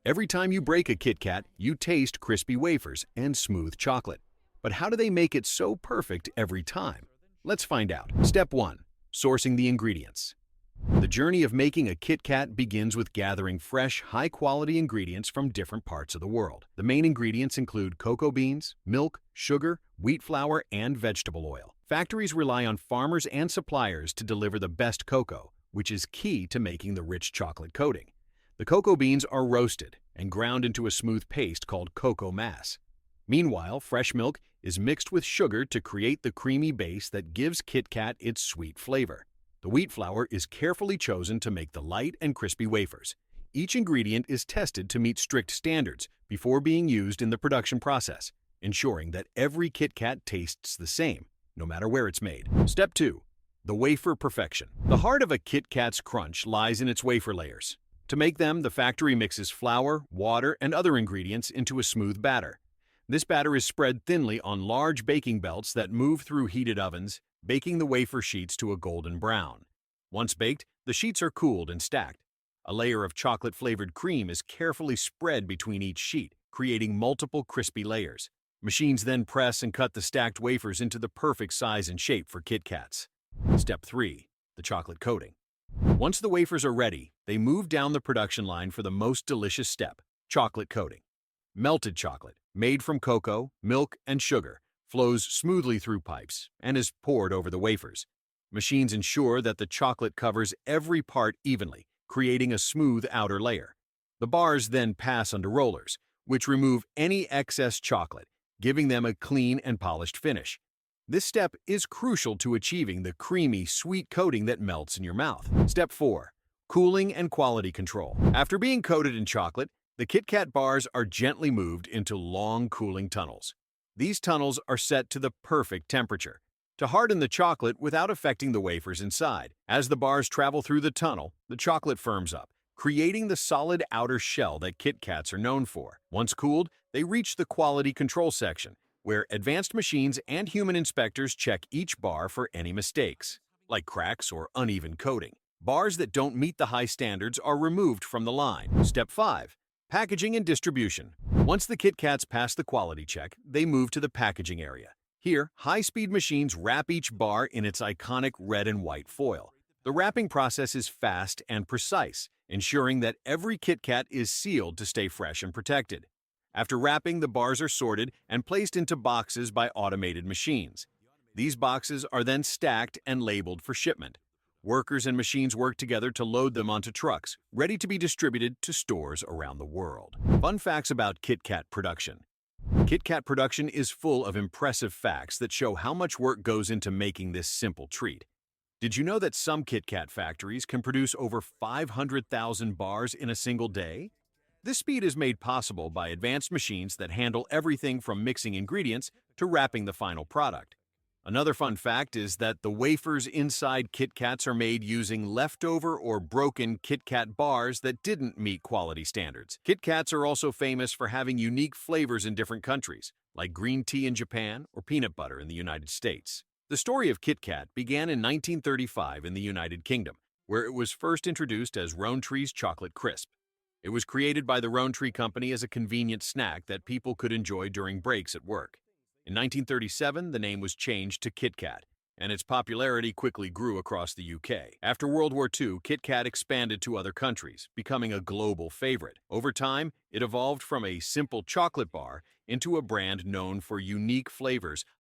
Every time you break a KitKat, you taste crispy wafers and smooth chocolate. But how do they make it so perfect every time? Let's find out. Step 1. Sourcing the ingredients. The journey of making a KitKat begins with gathering fresh, high-quality ingredients from different parts of the world. The main ingredients include cocoa beans, milk, sugar, wheat flour, and vegetable oil. Factories rely on farmers and suppliers to deliver the best cocoa, which is key to making the rich chocolate coating. The cocoa beans are roasted and ground into a smooth paste called cocoa mass. Meanwhile, fresh milk is mixed with sugar to create the creamy base that gives KitKat its sweet flavor. The wheat flour is carefully chosen to make the light and crispy wafers. Each ingredient is tested to meet strict standards before being used in the production process, ensuring that every KitKat tastes the same, no matter where it's made. Step 2. The wafer perfection. The heart of a KitKat's crunch lies in its wafer layers. To make them, the factory mixes flour, water, and other ingredients into a smooth batter. This batter is spread thinly on large baking belts that move through heated ovens, baking the wafer sheets to a golden brown. Once baked, the sheets are cooled and stacked. A layer of chocolate-flavored cream is carefully spread between each sheet, creating multiple crispy layers. Machines then press and cut the stacked wafers into the perfect size and shape for KitKats. Step 3. The chocolate coating. Once the wafers are ready, they move down the production line for the most delicious step, chocolate coating. Melted chocolate, made from cocoa, milk, and sugar, flows smoothly through pipes and is poured over the wafers. Machines ensure that the chocolate covers every part evenly, creating a smooth outer layer. The bars then pass under rollers, which remove any excess chocolate, giving them a clean and polished finish. This step is crucial to achieving the creamy, sweet coating that melts in your mouth. Step 4. Cooling and quality control. After being coated in chocolate, the KitKat bars are gently moved into long cooling tunnels. These tunnels are set to the perfect temperature to harden the chocolate without affecting the wafers inside. As the bars travel through the tunnel, the chocolate firms up, creating the solid outer shell that KitKats are known for. Once cooled, they reach the quality control section, where advanced machines and human inspectors check each bar for any mistakes, like cracks or uneven coating. Bars that don't meet the high standards are removed from the line. Step 5. Packaging and distribution. Once the KitKats pass the quality check, they move to the packaging area. Here, high-speed machines wrap each bar in its iconic red and white foil. The wrapping process is fast and precise, ensuring that every KitKat is sealed to stay fresh and protected. After wrapping, the bars are sorted and placed into boxes by automated machines. These boxes are then stacked and labeled for shipment. Workers and machines work together to load them onto trucks, ready to be distributed to stores around the world. Fun facts about KitKat production. KitKat production is full of impressive facts that show how much work goes into making this simple treat. Did you know that some KitKat factories can produce over 500,000 bars in a single day? This speed is made possible by advanced machines that handle everything from mixing ingredients to wrapping the final product. Another fun fact is that the wafers inside KitKats are made using leftover or broken KitKat bars that didn't meet quality standards. KitKats are also famous for having unique flavors in different countries, like green tea in Japan or peanut butter in the United States. The story of KitKat began in 1935 in the United Kingdom, where it was first introduced as Rowntree's Chocolate Crisp. It was created by the Rowntree Company as a convenient snack that people could enjoy during breaks at work. In 1937, the name was changed to KitKat, and its popularity quickly grew across the UK. After World War II, KitKat expanded to other countries, becoming a global favorite. Over time, it evolved from a simple chocolate bar into a brand known for unique flavors,